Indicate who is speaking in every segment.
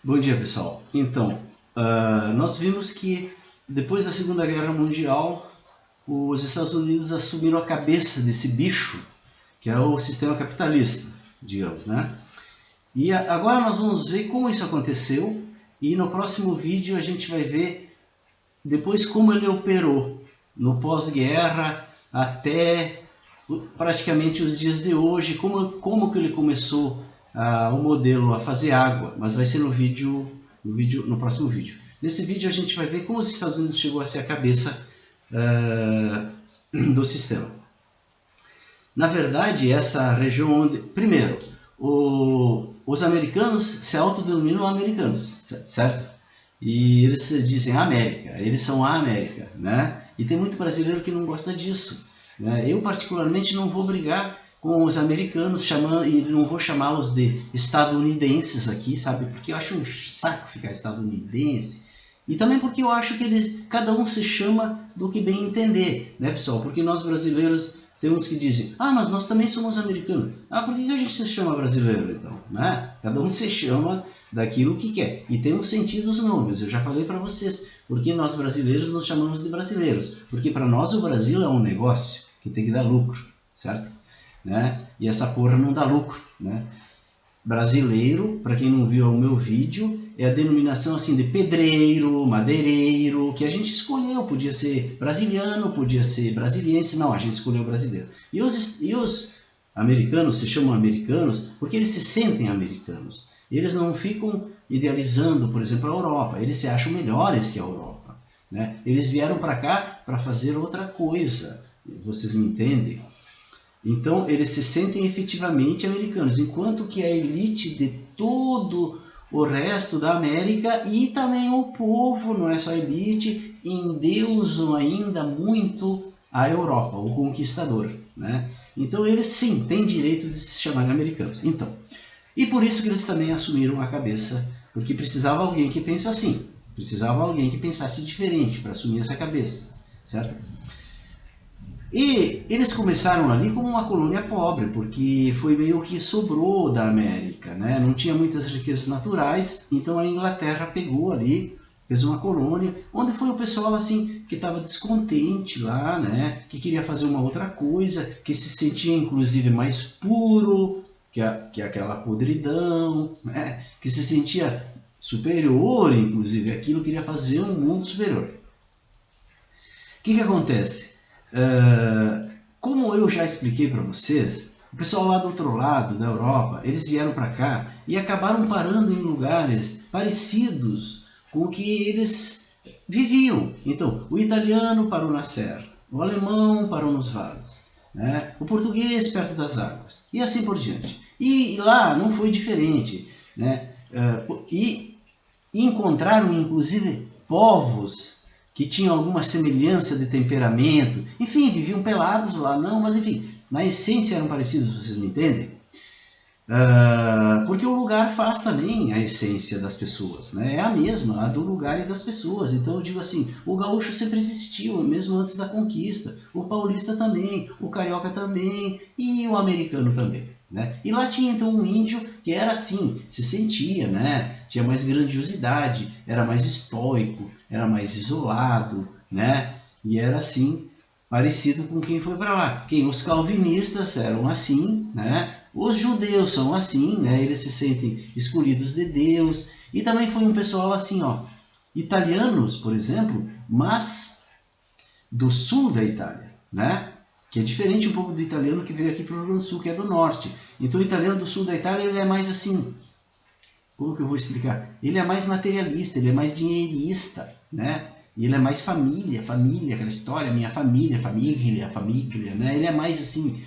Speaker 1: Bom dia, pessoal. Então, nós vimos que depois da Segunda Guerra Mundial, os Estados Unidos assumiram a cabeça desse bicho, que é o sistema capitalista, digamos, né? E agora nós vamos ver como isso aconteceu e no próximo vídeo a gente vai ver depois como ele operou no pós-guerra até praticamente os dias de hoje, como que ele começou o modelo a fazer água, mas vai ser no próximo vídeo. Nesse vídeo a gente vai ver como os Estados Unidos chegou a ser a cabeça do sistema. Na verdade, essa região onde... Primeiro, os americanos se autodenominam americanos, certo? E eles dizem América, eles são a América, né? E tem muito brasileiro que não gosta disso, né? Eu, particularmente, não vou brigar com os americanos, e não vou chamá-los de estadunidenses aqui, sabe? Porque eu acho um saco ficar estadunidense. E também porque eu acho que cada um se chama do que bem entender, né, pessoal? Porque nós brasileiros... Tem uns que dizem, mas nós também somos americanos. Por que a gente se chama brasileiro, então? Né? Cada um se chama daquilo que quer. E tem um sentido os nomes, eu já falei para vocês. Porque nós brasileiros nos chamamos de brasileiros. Porque para nós o Brasil é um negócio que tem que dar lucro, certo? Né? E essa porra não dá lucro, né? Brasileiro, para quem não viu o meu vídeo, é a denominação assim de pedreiro, madeireiro, que a gente escolheu, podia ser brasiliano, podia ser brasiliense, não, a gente escolheu brasileiro. E os americanos se chamam americanos porque eles se sentem americanos. Eles não ficam idealizando, por exemplo, a Europa, eles se acham melhores que a Europa, né? Eles vieram para cá para fazer outra coisa, vocês me entendem? Então, eles se sentem efetivamente americanos, enquanto que a elite de todo o resto da América e também o povo, não é só a elite, endeusam ainda muito a Europa, o conquistador, né? Então, eles sim têm direito de se chamarem americanos. Então, e por isso que eles também assumiram a cabeça, porque precisava alguém que pensasse assim, precisava alguém que pensasse diferente para assumir essa cabeça, certo? E eles começaram ali como uma colônia pobre, porque foi meio que sobrou da América, né? Não tinha muitas riquezas naturais, então a Inglaterra pegou ali, fez uma colônia, onde foi o pessoal assim que estava descontente lá, né? Que queria fazer uma outra coisa, que se sentia inclusive mais puro que aquela podridão, né? Que se sentia superior, inclusive, aquilo queria fazer um mundo superior. O que acontece? Como eu já expliquei para vocês, o pessoal lá do outro lado da Europa, eles vieram para cá e acabaram parando em lugares parecidos com o que eles viviam. Então, o italiano parou na serra, o alemão parou nos vales, né? O português perto das águas, e assim por diante. E lá não foi diferente, né? E encontraram, inclusive, povos que tinham alguma semelhança de temperamento, enfim, viviam pelados lá, não, mas enfim, na essência eram parecidos, vocês me entendem? Porque o lugar faz também a essência das pessoas, né? É a mesma, a do lugar e das pessoas. Então eu digo assim, o gaúcho sempre existiu, mesmo antes da conquista, o paulista também, o carioca também e o americano também, né? E lá tinha então um índio que era assim, se sentia, né? Tinha mais grandiosidade, era mais estoico, era mais isolado, né? E era assim, parecido com quem foi para lá. Os calvinistas eram assim, né? Os judeus são assim, né? Eles se sentem escolhidos de Deus. E também foi um pessoal assim, ó, italianos, por exemplo, mas do sul da Itália, né? Que é diferente um pouco do italiano que veio aqui para o Rio Grande do Sul, que é do norte. Então o italiano do sul da Itália, ele é mais assim, como que eu vou explicar? Ele é mais materialista, ele é mais dinheirista, né? E ele é mais família, aquela história, minha família, né? Ele é mais assim,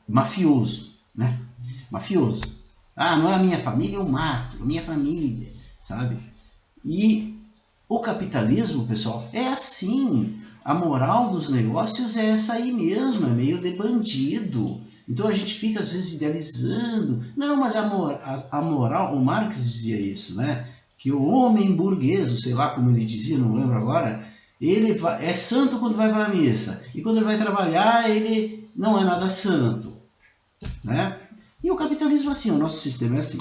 Speaker 1: mafioso, né? Mafioso. Não é a minha família, eu mato, a minha família, sabe? E o capitalismo, pessoal, é assim. A moral dos negócios é essa aí mesmo, é meio de bandido. Então a gente fica às vezes idealizando. Não, mas a moral, o Marx dizia isso, né? Que o homem burguês, sei lá como ele dizia, não lembro agora, ele é santo quando vai para a missa. E quando ele vai trabalhar, ele não é nada santo, né? E o capitalismo é assim, o nosso sistema é assim.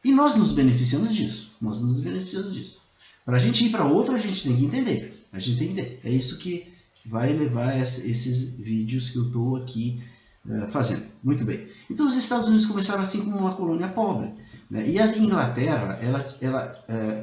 Speaker 1: E nós nos beneficiamos disso. Nós nos beneficiamos disso. Para a gente ir para outro, a gente tem que entender. A gente tem que entender. É isso que vai levar a esses vídeos que eu estou aqui fazendo. Muito bem. Então os Estados Unidos começaram assim como uma colônia pobre, né? E a Inglaterra,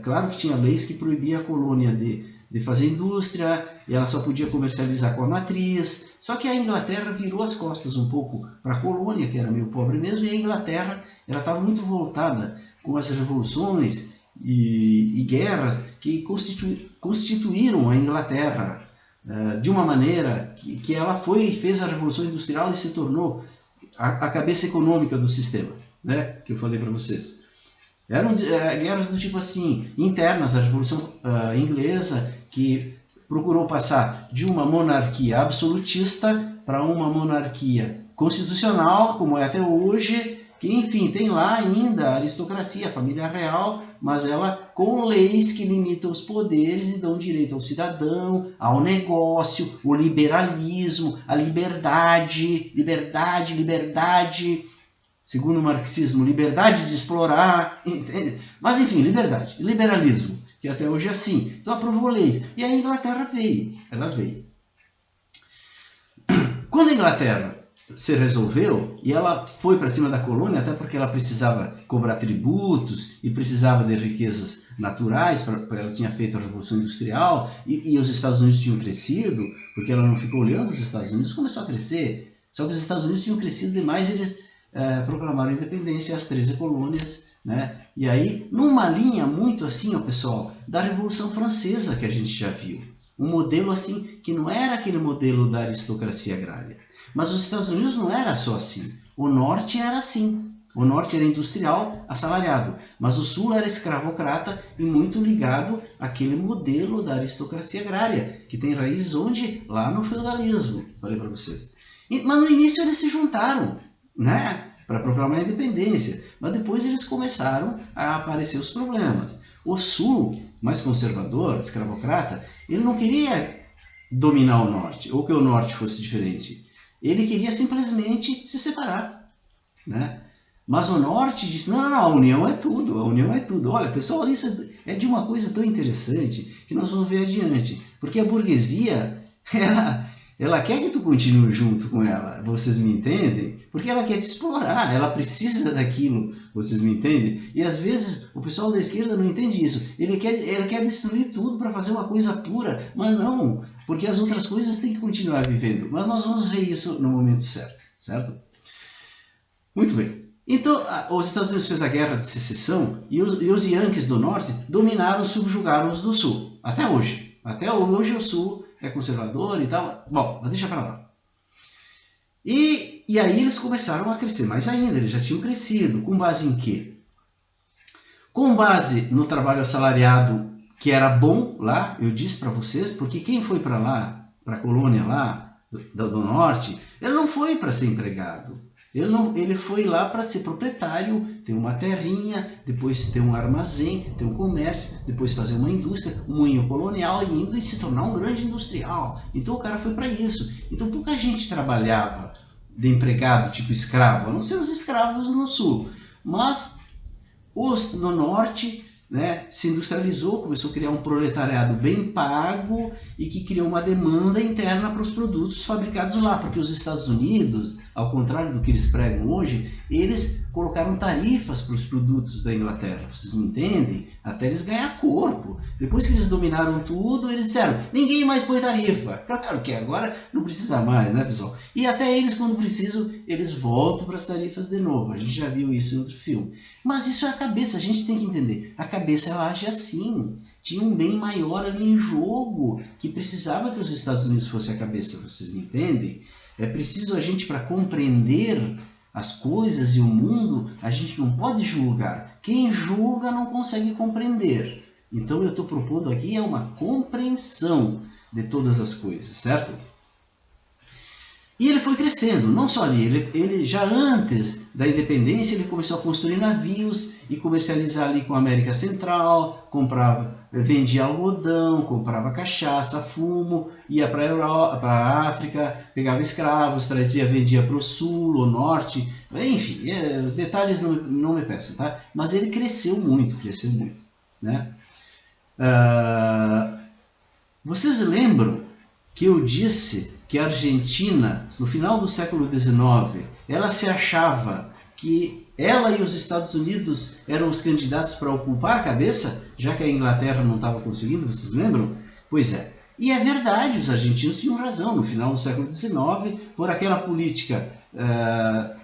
Speaker 1: claro que tinha leis que proibiam a colônia de fazer indústria, e ela só podia comercializar com a matriz. Só que a Inglaterra virou as costas um pouco para a colônia, que era meio pobre mesmo, e a Inglaterra estava muito voltada com as revoluções e guerras que constituíram a Inglaterra de uma maneira que ela fez a Revolução Industrial e se tornou a cabeça econômica do sistema, né, que eu falei para vocês. Eram guerras do tipo assim, internas, a Revolução Inglesa, que procurou passar de uma monarquia absolutista para uma monarquia constitucional, como é até hoje, que enfim, tem lá ainda a aristocracia, a família real, mas ela com leis que limitam os poderes e dão direito ao cidadão, ao negócio, o liberalismo, a liberdade, segundo o marxismo, liberdade de explorar, entende? Mas enfim, liberdade, liberalismo, que até hoje é assim. Então aprovou leis. E a Inglaterra veio, ela veio. Quando a Inglaterra se resolveu, e ela foi para cima da colônia, até porque ela precisava cobrar tributos e precisava de riquezas naturais, porque ela tinha feito a Revolução Industrial, e os Estados Unidos tinham crescido, porque ela não ficou olhando os Estados Unidos, começou a crescer. Só que os Estados Unidos tinham crescido demais, eles proclamaram a independência, as 13 colônias, né? E aí, numa linha muito assim, ó, pessoal, da Revolução Francesa que a gente já viu. Um modelo assim, que não era aquele modelo da aristocracia agrária. Mas os Estados Unidos não era só assim. O norte era assim. O norte era industrial, assalariado. Mas o sul era escravocrata e muito ligado àquele modelo da aristocracia agrária, que tem raízes onde? Lá no feudalismo. Falei para vocês. Mas no início eles se juntaram, né, para proclamar a independência. Mas depois eles começaram a aparecer os problemas. O sul, mais conservador, escravocrata, ele não queria dominar o norte, ou que o norte fosse diferente. Ele queria simplesmente se separar, né? Mas o norte disse, não, a união é tudo, a união é tudo. Olha, pessoal, isso é de uma coisa tão interessante que nós vamos ver adiante. Porque a burguesia, ela quer que tu continue junto com ela, vocês me entendem? Porque ela quer te explorar, ela precisa daquilo, vocês me entendem? E às vezes o pessoal da esquerda não entende isso. Ele quer destruir tudo para fazer uma coisa pura, mas não, porque as outras coisas têm que continuar vivendo. Mas nós vamos ver isso no momento certo, certo? Muito bem. Então, os Estados Unidos fez a guerra de secessão e os Yankees do norte dominaram, subjugaram os do sul. Até hoje. Até hoje o sul é conservador e tal. Bom, mas deixa para lá. E aí eles começaram a crescer mais ainda. Eles já tinham crescido. Com base em quê? Com base no trabalho assalariado, que era bom lá, eu disse para vocês, porque quem foi para lá, para a colônia lá do norte, ele não foi para ser empregado. Ele foi lá para ser proprietário, ter uma terrinha, depois ter um armazém, ter um comércio, depois fazer uma indústria, um moinho colonial e se tornar um grande industrial. Então o cara foi para isso. Então pouca gente trabalhava de empregado, tipo escravo, a não ser os escravos no sul. Mas os no norte, né, se industrializou, começou a criar um proletariado bem pago e que criou uma demanda interna para os produtos fabricados lá, porque os Estados Unidos, ao contrário do que eles pregam hoje, eles colocaram tarifas para os produtos da Inglaterra, vocês me entendem? Até eles ganhar corpo. Depois que eles dominaram tudo, eles disseram, ninguém mais põe tarifa. Claro que agora não precisa mais, né, pessoal? E até eles, quando precisam, eles voltam para as tarifas de novo. A gente já viu isso em outro filme. Mas isso é a cabeça, a gente tem que entender. A cabeça, ela age assim. Tinha um bem maior ali em jogo, que precisava que os Estados Unidos fossem a cabeça, vocês me entendem? É preciso a gente, para compreender as coisas e o mundo, a gente não pode julgar. Quem julga não consegue compreender. Então eu estou propondo aqui uma compreensão de todas as coisas, certo? E ele foi crescendo, não só ali, ele já antes da independência, ele começou a construir navios e comercializar ali com a América Central, vendia algodão, comprava cachaça, fumo, ia para a África, pegava escravos, trazia, vendia para o sul, o norte, enfim, os detalhes não me peçam, tá? Mas ele cresceu muito, né? Vocês lembram que eu disse que a Argentina, no final do século XIX, ela se achava que ela e os Estados Unidos eram os candidatos para ocupar a cabeça, já que a Inglaterra não estava conseguindo, vocês lembram? Pois é. E é verdade, os argentinos tinham razão, no final do século XIX, por aquela política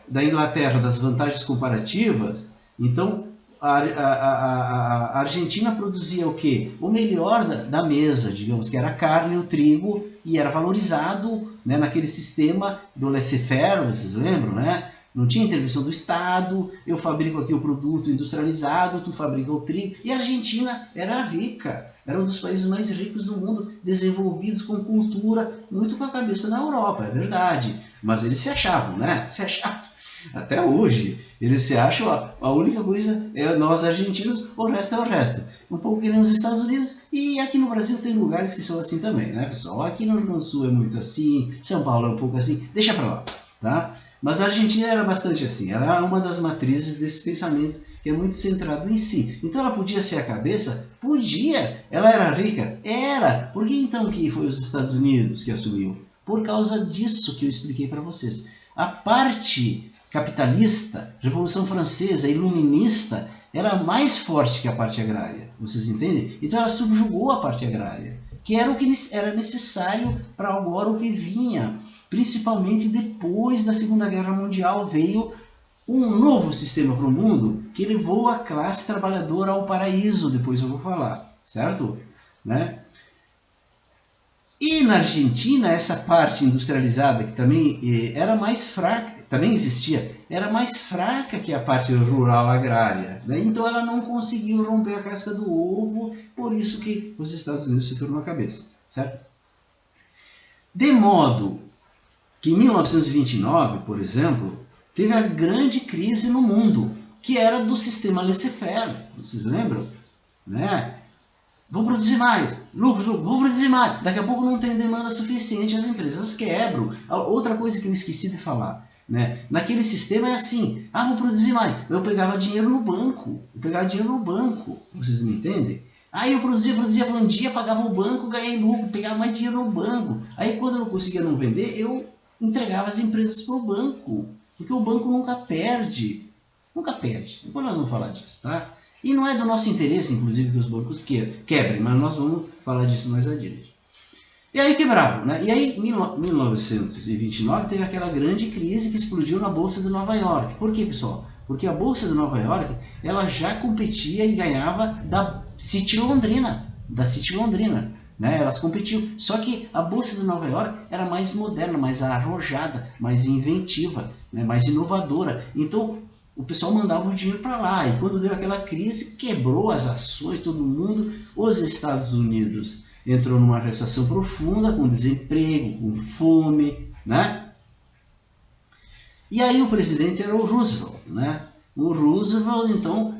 Speaker 1: da Inglaterra, das vantagens comparativas. Então, a Argentina produzia o quê? O melhor da mesa, digamos, que era a carne e o trigo, e era valorizado, né, naquele sistema do laissez-faire, vocês lembram, né? Não tinha intervenção do Estado, eu fabrico aqui o produto industrializado, tu fabrica o trigo. E a Argentina era rica, era um dos países mais ricos do mundo, desenvolvidos com cultura, muito com a cabeça na Europa, é verdade. Mas eles se achavam, né? Se achavam. Até hoje, eles se acham, ó, a única coisa é nós argentinos, o resto é o resto. Um pouco que nem os Estados Unidos, e aqui no Brasil tem lugares que são assim também, né, pessoal? Aqui no Rio Grande do Sul é muito assim, São Paulo é um pouco assim, deixa pra lá, tá? Mas a Argentina era bastante assim, era uma das matrizes desse pensamento que é muito centrado em si. Então ela podia ser a cabeça? Podia! Ela era rica? Era! Por que então que foi os Estados Unidos que assumiu? Por causa disso que eu expliquei para vocês. A parte capitalista, Revolução Francesa, iluminista, era mais forte que a parte agrária, vocês entendem? Então ela subjugou a parte agrária, que era o que era necessário para agora o que vinha, principalmente depois da Segunda Guerra Mundial, veio um novo sistema para o mundo que levou a classe trabalhadora ao paraíso, depois eu vou falar, certo? Né? E na Argentina, essa parte industrializada, que também era mais fraca, também existia, era mais fraca que a parte rural agrária, né? Então ela não conseguiu romper a casca do ovo, por isso que os Estados Unidos se tornou a cabeça, certo? De modo que em 1929, por exemplo, teve a grande crise no mundo, que era do sistema laissez-faire, vocês lembram? Né? Vou produzir mais, lucro, vou produzir mais. Daqui a pouco não tem demanda suficiente, as empresas quebram. Outra coisa que eu esqueci de falar, né? Naquele sistema é assim, vou produzir mais. Eu pegava dinheiro no banco, vocês me entendem? Aí eu produzia, vendia, pagava o banco, ganhei lucro, pegava mais dinheiro no banco. Aí quando eu não conseguia não vender, eu entregava as empresas para o banco, porque o banco nunca perde. Nunca perde. Depois nós vamos falar disso, tá? E não é do nosso interesse, inclusive, que os bancos quebrem, mas nós vamos falar disso mais adiante. E aí quebraram, né? E aí, em 1929, teve aquela grande crise que explodiu na Bolsa de Nova York. Por quê, pessoal? Porque a Bolsa de Nova York, ela já competia e ganhava da City Londrina, né? Elas competiam. Só que a Bolsa de Nova York era mais moderna, mais arrojada, mais inventiva, né? Mais inovadora. Então, o pessoal mandava o dinheiro para lá, e quando deu aquela crise, quebrou as ações, todo mundo. Os Estados Unidos entrou numa recessão profunda, com desemprego, com fome, né? E aí o presidente era o Roosevelt, né? O Roosevelt, então,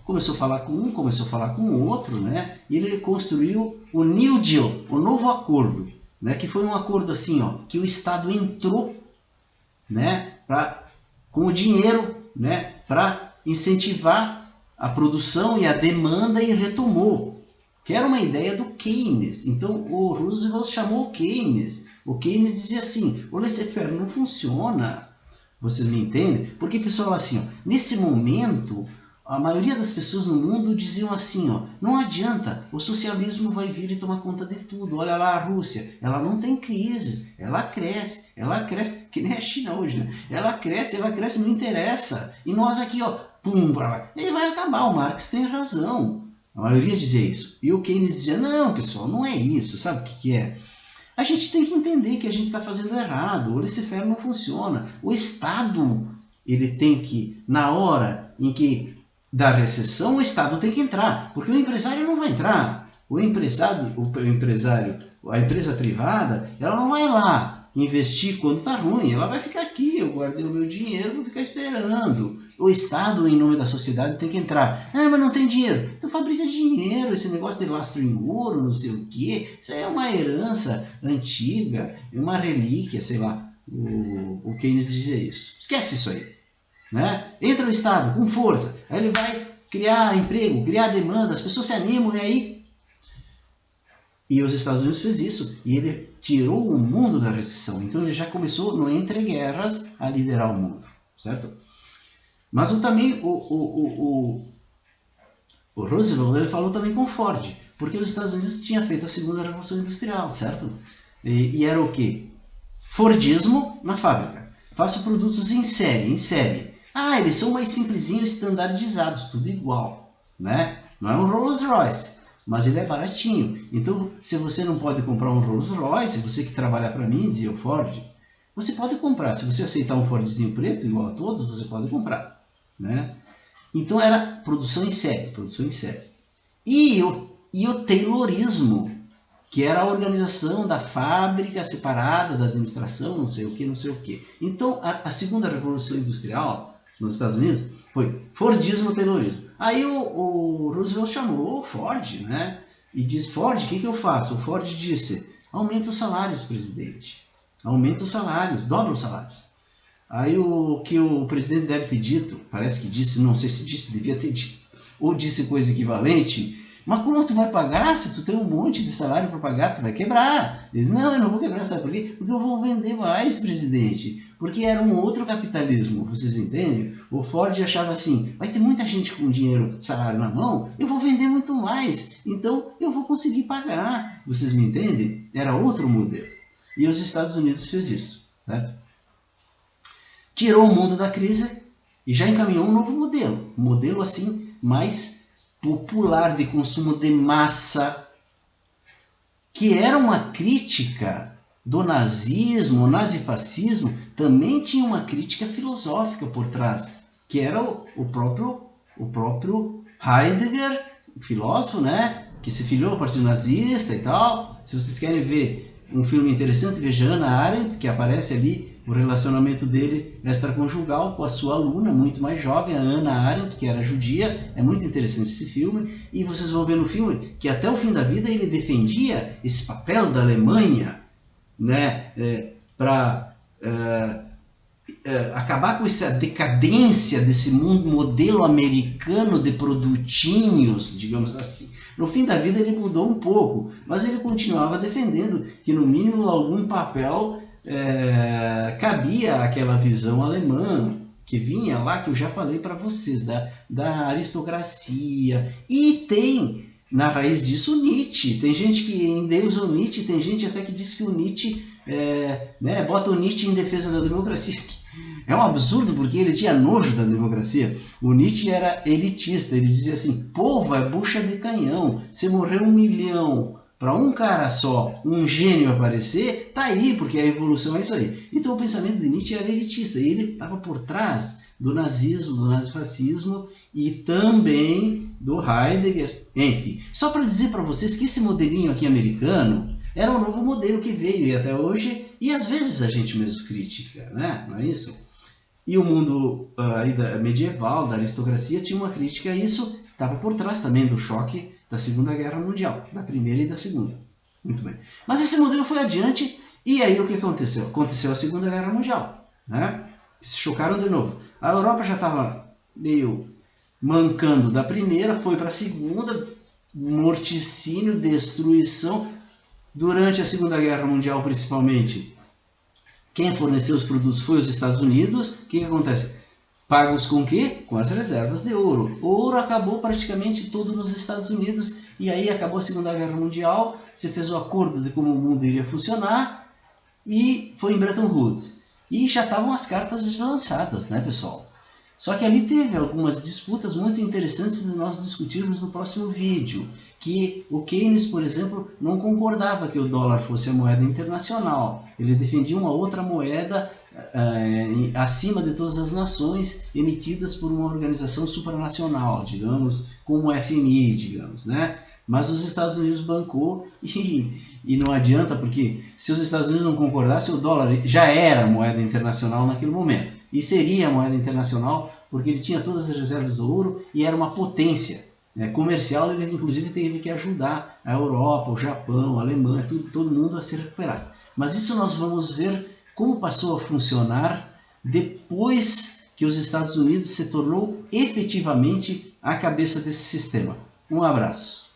Speaker 1: começou a falar com um, começou a falar com o outro, né? E ele construiu o New Deal, o novo acordo, né? Que foi um acordo assim, ó, que o Estado entrou, né? Com o dinheiro, né, para incentivar a produção e a demanda, e retomou, que era uma ideia do Keynes. Então o Roosevelt chamou o Keynes. O Keynes dizia assim, o laissez-faire não funciona, vocês me entendem? Porque, pessoal, assim, ó, nesse momento, a maioria das pessoas no mundo diziam assim, ó, não adianta, o socialismo vai vir e tomar conta de tudo. Olha lá a Rússia, ela não tem crises, ela cresce, que nem a China hoje, né? Ela cresce, não interessa. E nós aqui, ó, pum, ele vai acabar. O Marx tem razão. A maioria dizia isso. E o Keynes dizia, não, pessoal, não é isso. Sabe o que é? A gente tem que entender que a gente está fazendo errado. O laissez-faire não funciona. O Estado, ele tem que, na hora em que da recessão, o Estado tem que entrar, porque o empresário não vai entrar. A empresa privada, ela não vai lá investir quando está ruim. Ela vai ficar aqui, eu guardei o meu dinheiro, vou ficar esperando. O Estado, em nome da sociedade, tem que entrar. Ah, mas não tem dinheiro. Então fabrica dinheiro, esse negócio de lastro em ouro, não sei o quê. Isso aí é uma herança antiga, uma relíquia, sei lá. O Keynes dizia isso. Esquece isso aí. Né? Entra o Estado com força, aí ele vai criar emprego, criar demanda, as pessoas se animam e aí... E os Estados Unidos fez isso, e ele tirou o mundo da recessão. Então ele já começou, no entre guerras, a liderar o mundo, certo? Mas também o Roosevelt, ele falou também com Ford, porque os Estados Unidos tinham feito a segunda revolução industrial, certo? E era o quê? Fordismo na fábrica. Faço produtos em série. Ah, eles são mais simplesinhos, standardizados, tudo igual, né? Não é um Rolls Royce, mas ele é baratinho. Então, se você não pode comprar um Rolls Royce, você que trabalha para mim, dizia o Ford, você pode comprar. Se você aceitar um Fordzinho preto, igual a todos, você pode comprar, né? Então, era produção em série. E o Taylorismo, que era a organização da fábrica separada da administração, não sei o que. Então, a segunda revolução industrial nos Estados Unidos foi Fordismo, Taylorismo. Aí o Roosevelt chamou o Ford, né? E disse, Ford, o que eu faço? O Ford disse, aumenta os salários, presidente. Aumenta os salários, dobra os salários. Aí o que o presidente deve ter dito, parece que disse, não sei se disse, devia ter dito, ou disse coisa equivalente, mas como tu vai pagar se tu tem um monte de salário para pagar? Tu vai quebrar. Ele diz, não, eu não vou quebrar, sabe por quê? Porque eu vou vender mais, presidente. Porque era um outro capitalismo, vocês entendem? O Ford achava assim, vai ter muita gente com dinheiro, salário na mão, eu vou vender muito mais, então eu vou conseguir pagar. Vocês me entendem? Era outro modelo. E os Estados Unidos fez isso, certo? Tirou o mundo da crise e já encaminhou um novo modelo. Um modelo assim, mais popular, de consumo de massa, que era uma crítica do nazismo, o nazifascismo, também tinha uma crítica filosófica por trás, que era o próprio Heidegger, filósofo, né, que se filiou ao Partido Nazista e tal. Se vocês querem ver um filme interessante, veja Hannah Arendt, que aparece ali o relacionamento dele extraconjugal com a sua aluna, muito mais jovem, a Hannah Arendt, que era judia. É muito interessante esse filme. E vocês vão ver no filme que até o fim da vida ele defendia esse papel da Alemanha, né, para acabar com essa decadência desse mundo modelo americano de produtinhos, digamos assim. No fim da vida ele mudou um pouco, mas ele continuava defendendo que no mínimo algum papel cabia àquela visão alemã que vinha lá, que eu já falei para vocês, da aristocracia. E tem na raiz disso Nietzsche. Tem gente que endeusa o Nietzsche, tem gente até que diz que o Nietzsche bota o Nietzsche em defesa da democracia. É um absurdo, porque ele tinha nojo da democracia. O Nietzsche era elitista, ele dizia assim, povo é bucha de canhão, se morrer 1 milhão para um cara só, um gênio aparecer, tá aí, porque a evolução é isso aí. Então o pensamento de Nietzsche era elitista, e ele estava por trás do nazismo, do nazifascismo e também do Heidegger. Enfim, só para dizer para vocês que esse modelinho aqui americano era um novo modelo que veio e até hoje, e às vezes a gente mesmo critica, né? Não é isso? E o mundo medieval, da aristocracia, tinha uma crítica a isso, estava por trás também do choque da Segunda Guerra Mundial, da Primeira e da Segunda. Muito bem. Mas esse modelo foi adiante, e aí o que aconteceu? Aconteceu a Segunda Guerra Mundial, né? Se chocaram de novo. A Europa já estava meio mancando da primeira, foi para a segunda, morticínio, destruição. Durante a Segunda Guerra Mundial, principalmente, quem forneceu os produtos foi os Estados Unidos. O que acontece? Pagos com o quê? Com as reservas de ouro. O ouro acabou praticamente todo nos Estados Unidos, e aí acabou a Segunda Guerra Mundial, se fez o acordo de como o mundo iria funcionar, e foi em Bretton Woods. E já estavam as cartas lançadas, né, pessoal? Só que ali teve algumas disputas muito interessantes de nós discutirmos no próximo vídeo. Que o Keynes, por exemplo, não concordava que o dólar fosse a moeda internacional. Ele defendia uma outra moeda acima de todas as nações, emitidas por uma organização supranacional, digamos, como o FMI, digamos, né? Mas os Estados Unidos bancou e não adianta, porque se os Estados Unidos não concordassem, o dólar já era moeda internacional naquele momento. E seria moeda internacional porque ele tinha todas as reservas do ouro e era uma potência comercial. Ele inclusive teve que ajudar a Europa, o Japão, a Alemanha, todo mundo a se recuperar. Mas isso nós vamos ver como passou a funcionar depois que os Estados Unidos se tornou efetivamente a cabeça desse sistema. Um abraço.